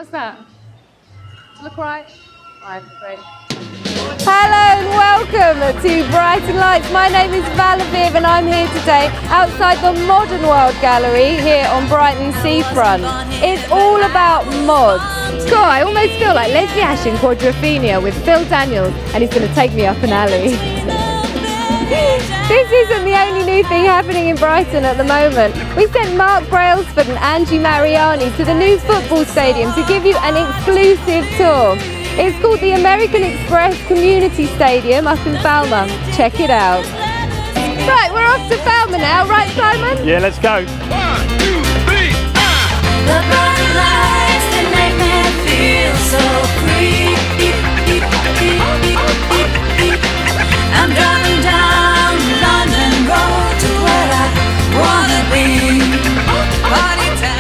How's that? Look right? Right, great. Hello and welcome to Brighton Lights. My name is Val and I'm here today outside the Modern World Gallery here on Brighton seafront. It's all about mods. God, I almost feel like Leslie Ash in Quadrophenia with Phil Daniels, and he's going to take me up an alley. This isn't the only new thing happening in Brighton at the moment. We sent Mark Brailsford and Angie Mariani to the new football stadium to give you an exclusive tour. It's called the American Express Community Stadium up in Falmouth. Check it out. Right, we're off to Falmouth now, right Simon? Yeah, let's go. 1, 2, 3, The bright lights, they make me feel so free. I'm driving down London Road to where I wanna be. Party town.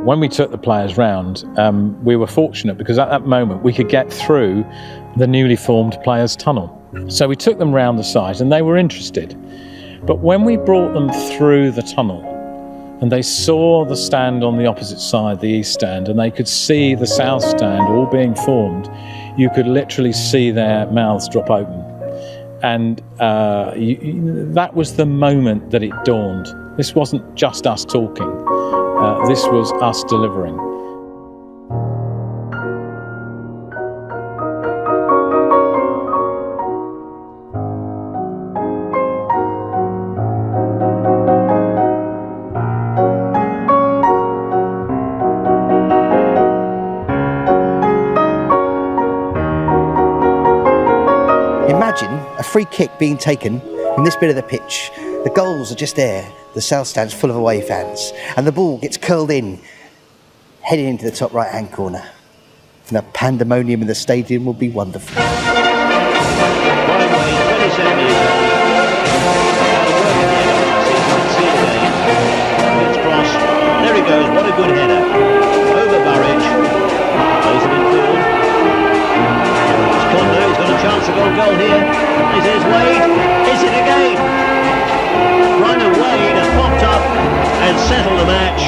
When we took the players round, we were fortunate because at that moment we could get through the newly formed players' tunnel. So we took them round the site and they were interested. But when we brought them through the tunnel and they saw the stand on the opposite side, the east stand, and they could see the south stand all being formed, you could literally see their mouths drop open. And that was the moment that it dawned. This wasn't just us talking. This was us delivering. Imagine a free kick being taken in this bit of the pitch. The goals are just there. The south stand's full of away fans, and the ball gets curled in, heading into the top right-hand corner. And the pandemonium in the stadium will be wonderful. It's crossed. There he goes. What a good header. Over Burridge. Plays it in field. It's Kondo. He's got a chance to go goal here. Is it Wade? Is it again? Ryan Wade has popped up and settled the match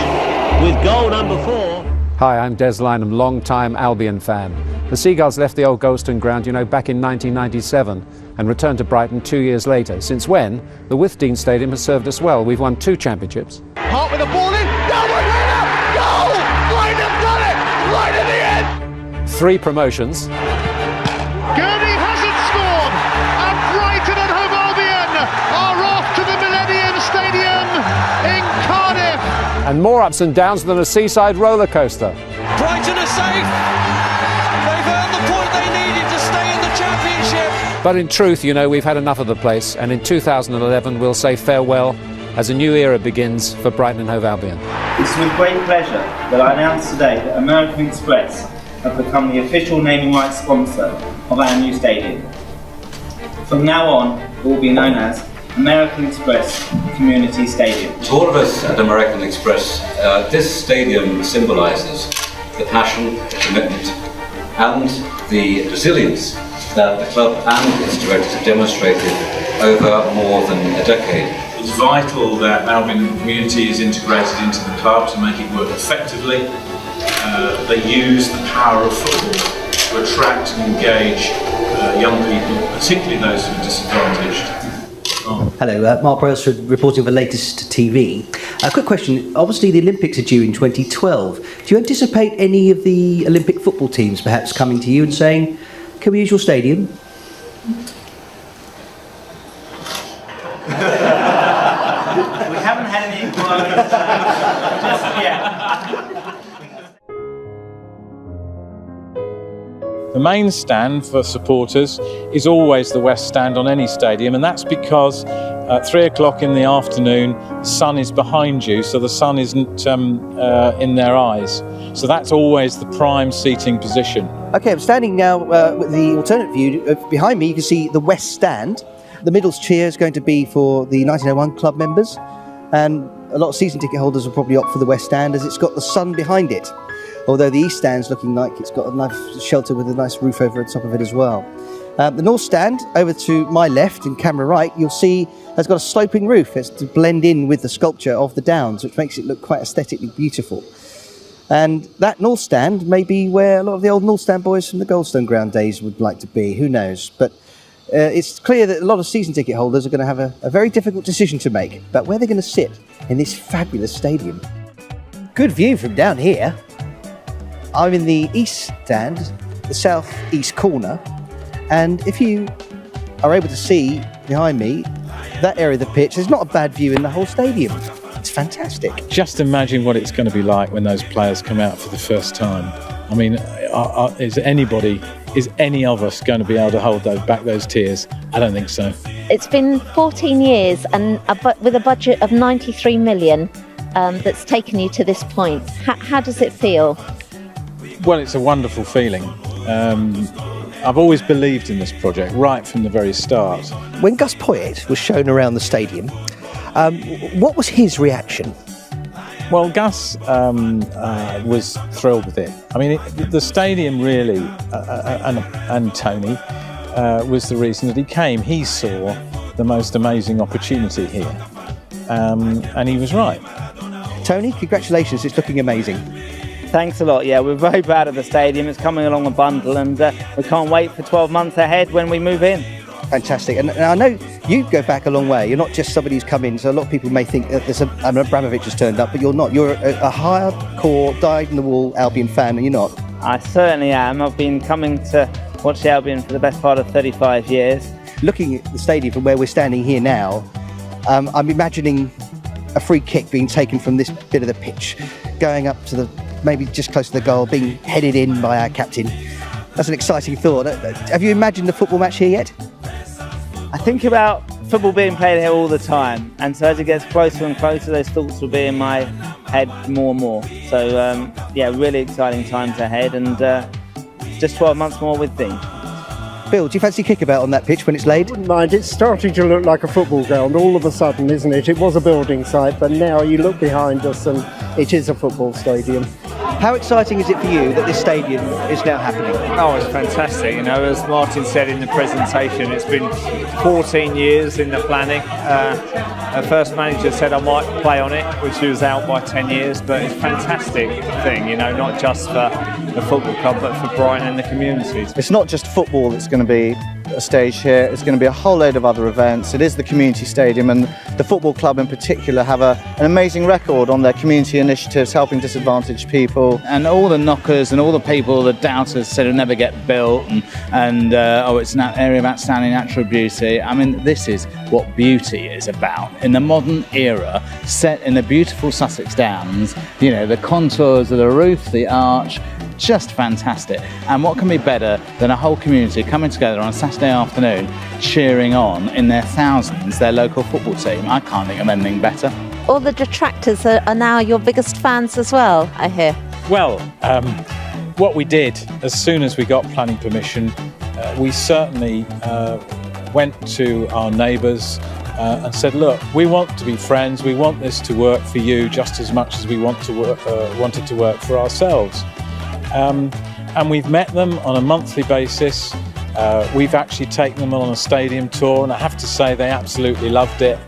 with goal number 4. Hi, I'm Des Lynam, long-time Albion fan. The Seagulls left the old Goldstone ground, back in 1997 and returned to Brighton 2 years later, since when the Withdean Stadium has served us well. We've won 2 championships. Hart with the ball in, downward header, goal! Brighton have done it, right at the end! 3 promotions. Gurney hasn't scored, and Brighton and Hove Albion are off to the Millennium Stadium in Cardiff. And more ups and downs than a seaside roller coaster. Brighton are safe. They've earned the point they needed to stay in the Championship. But in truth, we've had enough of the place, and in 2011 we'll say farewell as a new era begins for Brighton and Hove Albion. It's with great pleasure that I announce today that American Express have become the official naming rights sponsor of our new stadium. From now on, it will be known as American Express Community Stadium. To all of us at American Express, this stadium symbolises the passion, the commitment and the resilience that the club and its directors have demonstrated over more than a decade. It's vital that Albion community is integrated into the club to make it work effectively. They use the power of football to attract and engage young people, particularly those who are disadvantaged. Hello, Mark Brailsford reporting for TheLatest TV. A quick question. Obviously, the Olympics are due in 2012. Do you anticipate any of the Olympic football teams perhaps coming to you and saying, can we use your stadium? We haven't had any inquiries just yet. The main stand for supporters is always the west stand on any stadium, and that's because at 3 o'clock in the afternoon the sun is behind you, so the sun isn't in their eyes. So that's always the prime seating position. Okay, I'm standing now with the alternate view. Behind me, you can see the West Stand. The middle's chair is going to be for the 1901 club members, and a lot of season ticket holders will probably opt for the West Stand as it's got the sun behind it. Although the East Stand's looking like it's got a nice shelter with a nice roof over the top of it as well. The North Stand, over to my left and camera right, you'll see has got a sloping roof. It's to blend in with the sculpture of the Downs, which makes it look quite aesthetically beautiful. And that North Stand may be where a lot of the old North Stand boys from the Goldstone Ground days would like to be. Who knows? But it's clear that a lot of season ticket holders are going to have a very difficult decision to make about where they're going to sit in this fabulous stadium. Good view from down here. I'm in the East Stand, the south-east corner, and if you are able to see behind me, that area of the pitch, there's not a bad view in the whole stadium. It's fantastic. Just imagine what it's going to be like when those players come out for the first time. I mean, is any of us going to be able to hold back those tears? I don't think so. It's been 14 years and with a budget of 93 million that's taken you to this point. How does it feel? Well, it's a wonderful feeling. I've always believed in this project right from the very start. When Gus Poyet was shown around the stadium, what was his reaction? Well, Gus was thrilled with it. I mean, the stadium really, and Tony, was the reason that he came. He saw the most amazing opportunity here, and he was right. Tony, congratulations, it's looking amazing. Thanks a lot. Yeah, we're very proud of the stadium. It's coming along a bundle, and we can't wait for 12 months ahead when we move in. Fantastic. And I know you go back a long way. You're not just somebody who's come in, so a lot of people may think that there's an Abramovich has turned up, but you're not. You're a hardcore, dyed-in-the-wool Albion fan, and you're not. I certainly am. I've been coming to watch the Albion for the best part of 35 years. Looking at the stadium from where we're standing here now, I'm imagining a free kick being taken from this bit of the pitch, going up to maybe just close to the goal, being headed in by our captain. That's an exciting thought. Have you imagined a football match here yet? I think about football being played here all the time, and so as it gets closer and closer, those thoughts will be in my head more and more. So yeah, really exciting times ahead, and just 12 months more with Dean. Bill, do you fancy kickabout on that pitch when it's laid? Wouldn't mind. It's starting to look like a football ground all of a sudden, isn't it? It was a building site, but now you look behind us and it is a football stadium. How exciting is it for you that this stadium is now happening? Oh, it's fantastic. You know, as Martin said in the presentation, it's been 14 years in the planning. Our first manager said I might play on it, which was out by 10 years, but it's a fantastic thing, you know, not just for the football club, but for Brighton and the communities. It's not just football that's going to be a stage here, it's going to be a whole load of other events. It is the community stadium, and the football club in particular have an amazing record on their community initiatives helping disadvantaged people. And all the knockers and all the people, the doubters said it'll never get built and oh, it's an area of outstanding natural beauty. I mean, this is what beauty is about. In the modern era, set in the beautiful Sussex Downs, you know, the contours of the roof, the arch, just fantastic. And what can be better than a whole community coming together on a Saturday afternoon, cheering on in their thousands their local football team? I can't think of anything better. All the detractors are now your biggest fans as well, I hear. Well, what we did as soon as we got planning permission, we certainly went to our neighbours and said, look, we want to be friends, we want this to work for you just as much as we want it to work for ourselves. And we've met them on a monthly basis. We've actually taken them on a stadium tour, and I have to say they absolutely loved it.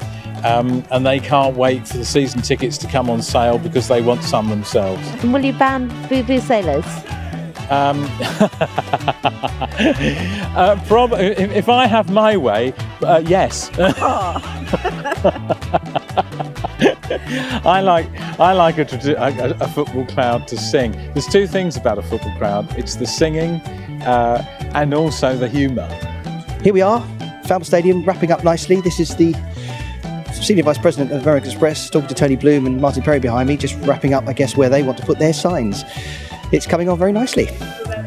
And they can't wait for the season tickets to come on sale because they want some themselves. And will you ban vuvuzelas? If I have my way, yes. I like a football crowd to sing. There's two things about a football crowd. It's the singing and also the humour. Here we are, Falmouth Stadium, wrapping up nicely. This is the Senior Vice President of American Express, talking to Tony Bloom and Martin Perry behind me, just wrapping up, I guess, where they want to put their signs. It's coming on very nicely.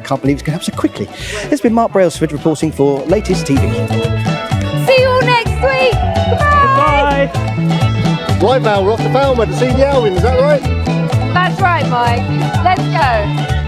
Can't believe it's going to happen so quickly. It's been Mark Brailsford reporting for Latest TV. See you all next week. Bye. Right, Val, we're off to Falmouth to see the Albion, is that right? That's right, Mike. Let's go.